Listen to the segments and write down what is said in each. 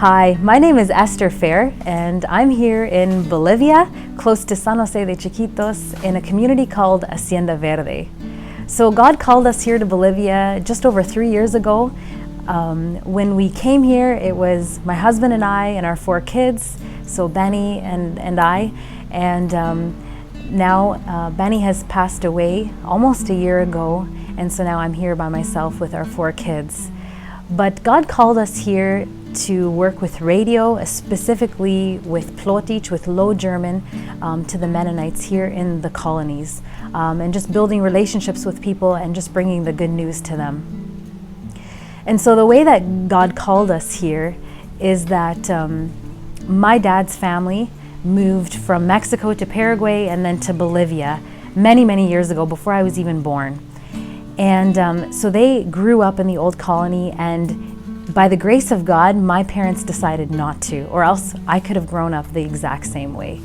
Hi, my name is Ester Fehr, and I'm here in Bolivia, close to San Jose de Chiquitos, in a community called Hacienda Verde. So God called us here to Bolivia just over 3 years ago. When we came here, it was my husband and I and our 4 kids, so Benny and I. And now Benny has passed away almost a year ago, and so now I'm here by myself with our 4 kids. But God called us here to work with radio, specifically with Plotich, with Low German, to the Mennonites here in the colonies, and just building relationships with people and just bringing the good news to them. And so the way that God called us here is that my dad's family moved from Mexico to Paraguay and then to Bolivia many, many years ago, before I was even born. And so they grew up in the old colony, and by the grace of God, my parents decided not to, or else I could have grown up the exact same way.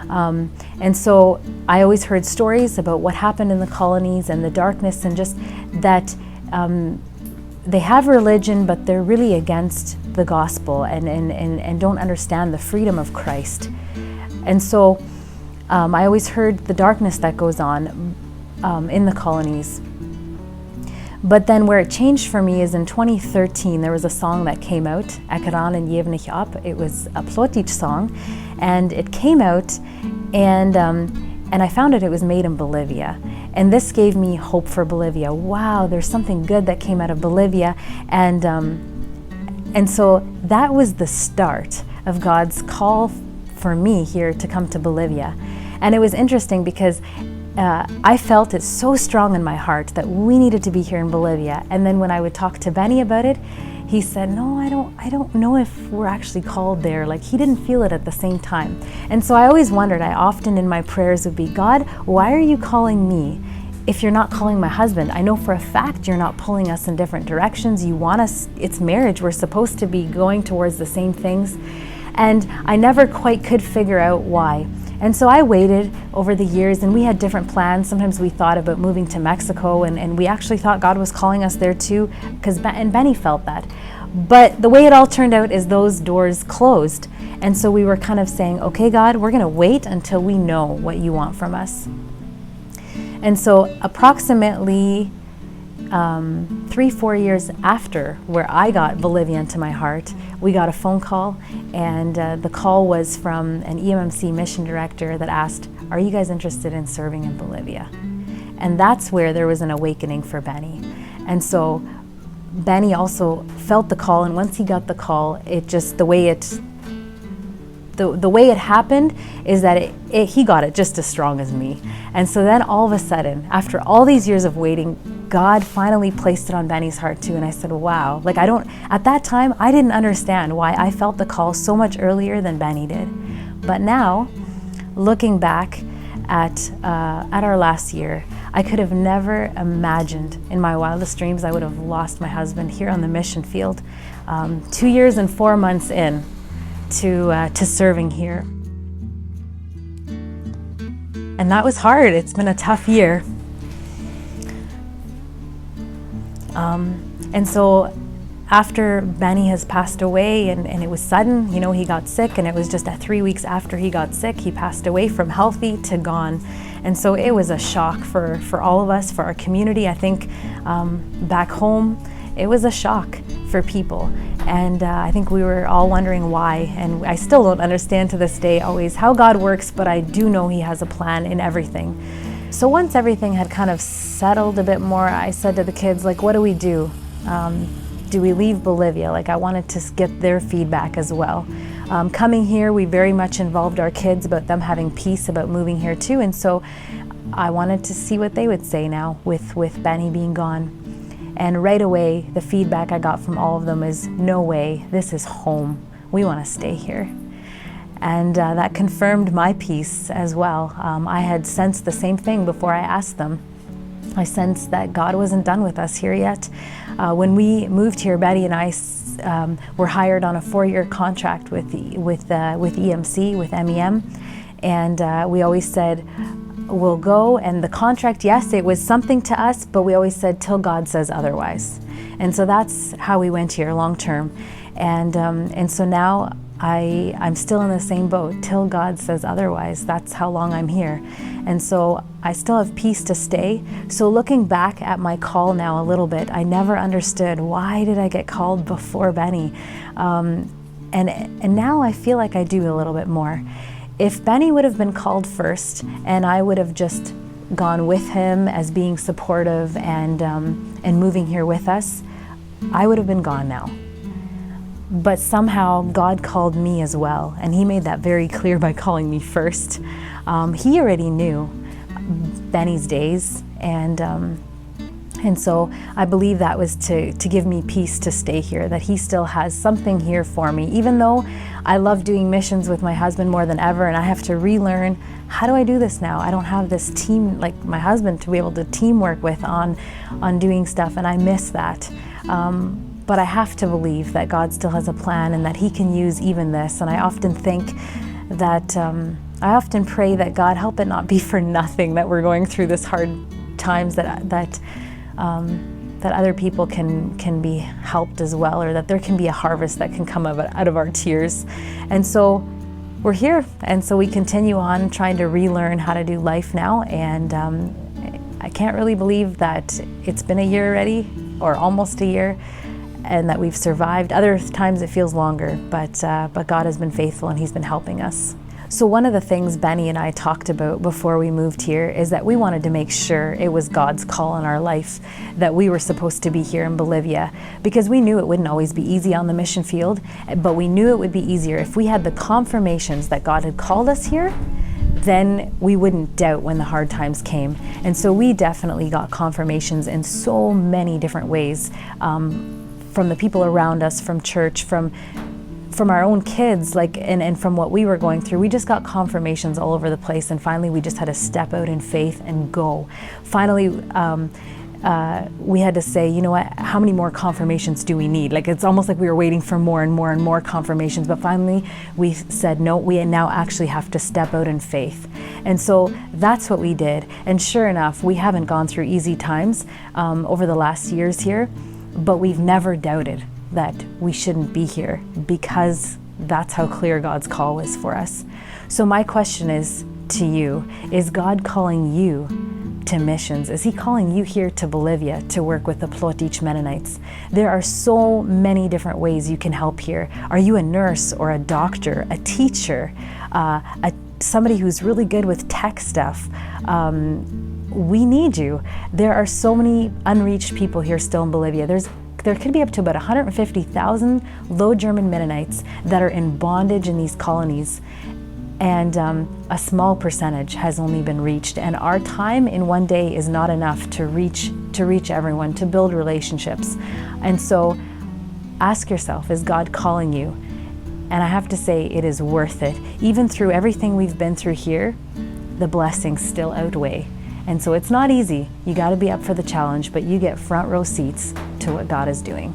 And so I always heard stories about what happened in the colonies and the darkness, and just that they have religion, but they're really against the gospel and don't understand the freedom of Christ. And so I always heard the darkness that goes on in the colonies. But then where it changed for me is in 2013, there was a song that came out, Ekran en Jevnich Up. It was a Plotich song, and it came out, and I found out it was made in Bolivia. And this gave me hope for Bolivia. Wow, there's something good that came out of Bolivia. And so that was the start of God's call for me here to come to Bolivia. And it was interesting because I felt it so strong in my heart that we needed to be here in Bolivia. And then when I would talk to Benny about it, he said, no, I don't know if we're actually called there. Like, he didn't feel it at the same time. And so I always wondered, I often in my prayers would be, God, why are you calling me if you're not calling my husband? I know for a fact you're not pulling us in different directions. You want us, it's marriage. We're supposed to be going towards the same things. And I never quite could figure out why. And so I waited over the years, and we had different plans. Sometimes we thought about moving to Mexico, and we actually thought God was calling us there too, and Benny felt that. But the way it all turned out is those doors closed. And so we were kind of saying, okay, God, we're gonna wait until we know what you want from us. And so approximately 3-4 years after where I got Bolivia into my heart, we got a phone call, and the call was from an EMMC mission director that asked, are you guys interested in serving in Bolivia? And that's where there was an awakening for Benny. And so Benny also felt the call, and once he got the call, it just, the way it happened is that he got it just as strong as me. And so then all of a sudden, after all these years of waiting, God finally placed it on Benny's heart too. And I said, wow, like at that time, I didn't understand why I felt the call so much earlier than Benny did. But now, looking back at our last year, I could have never imagined in my wildest dreams I would have lost my husband here on the mission field, 2 years and 4 months in to serving here. And that was hard. It's been a tough year. And so after Benny has passed away, and it was sudden, you know, he got sick, and it was just 3 weeks after he got sick, he passed away from healthy to gone. And so it was a shock for all of us, for our community. I think back home, it was a shock for people. And I think we were all wondering why. And I still don't understand to this day always how God works, but I do know He has a plan in everything. So once everything had kind of settled a bit more, I said to the kids, like, what do we do? Do we leave Bolivia? Like, I wanted to get their feedback as well. Coming here, we very much involved our kids about them having peace about moving here too. And so I wanted to see what they would say now with Benny being gone. And right away, the feedback I got from all of them is, no way, this is home. We want to stay here. And that confirmed my peace as well. I had sensed the same thing before I asked them. I sensed that God wasn't done with us here yet. When we moved here, Betty and I were hired on a 4-year contract with EMC, with MEM. And we always said, we'll go, and the contract, yes, it was something to us, but we always said till God says otherwise. And so that's how we went here long term. And so now I'm still in the same boat till God says otherwise. That's how long I'm here. And so I still have peace to stay. So looking back at my call now a little bit, I never understood, why did I get called before Benny? And now I feel like I do a little bit more. If Benny would have been called first and I would have just gone with him as being supportive and moving here with us, I would have been gone now. But somehow God called me as well, and he made that very clear by calling me first. He already knew Benny's days, and so I believe that was to give me peace to stay here, that he still has something here for me, even though I love doing missions with my husband more than ever, and I have to relearn, how do I do this now? I don't have this team like my husband to be able to teamwork with on doing stuff, and I miss that. But I have to believe that God still has a plan and that he can use even this. And I often think that, I often pray that God, help it not be for nothing that we're going through this hard times, that other people can be helped as well, or that there can be a harvest that can come out of our tears. And so we're here, and so we continue on trying to relearn how to do life now. And I can't really believe that it's been a year already, or almost a year, and that we've survived. Other times it feels longer, but God has been faithful and he's been helping us. So one of the things Benny and I talked about before we moved here is that we wanted to make sure it was God's call in our life that we were supposed to be here in Bolivia, because we knew it wouldn't always be easy on the mission field, but we knew it would be easier if we had the confirmations that God had called us here. Then we wouldn't doubt when the hard times came. And so we definitely got confirmations in so many different ways, from the people around us, from church, from our own kids, and from what we were going through. We just got confirmations all over the place, and finally we just had to step out in faith and go. Finally, we had to say, you know what, how many more confirmations do we need? It's almost like we were waiting for more and more and more confirmations, but finally we said, no, we now actually have to step out in faith. And so that's what we did. And sure enough, we haven't gone through easy times over the last years here, but we've never doubted that we shouldn't be here, because that's how clear God's call is for us. So my question is to you, is God calling you to missions? Is he calling you here to Bolivia to work with the Plotich Mennonites? There are so many different ways you can help here. Are you a nurse or a doctor, a teacher, somebody who's really good with tech stuff? We need you. There are so many unreached people here still in Bolivia. There could be up to about 150,000 Low German Mennonites that are in bondage in these colonies, and a small percentage has only been reached. And our time in one day is not enough to reach everyone, to build relationships. And so ask yourself, is God calling you? And I have to say, it is worth it. Even through everything we've been through here, the blessings still outweigh. And so it's not easy. You got to be up for the challenge, but you get front row seats to what God is doing.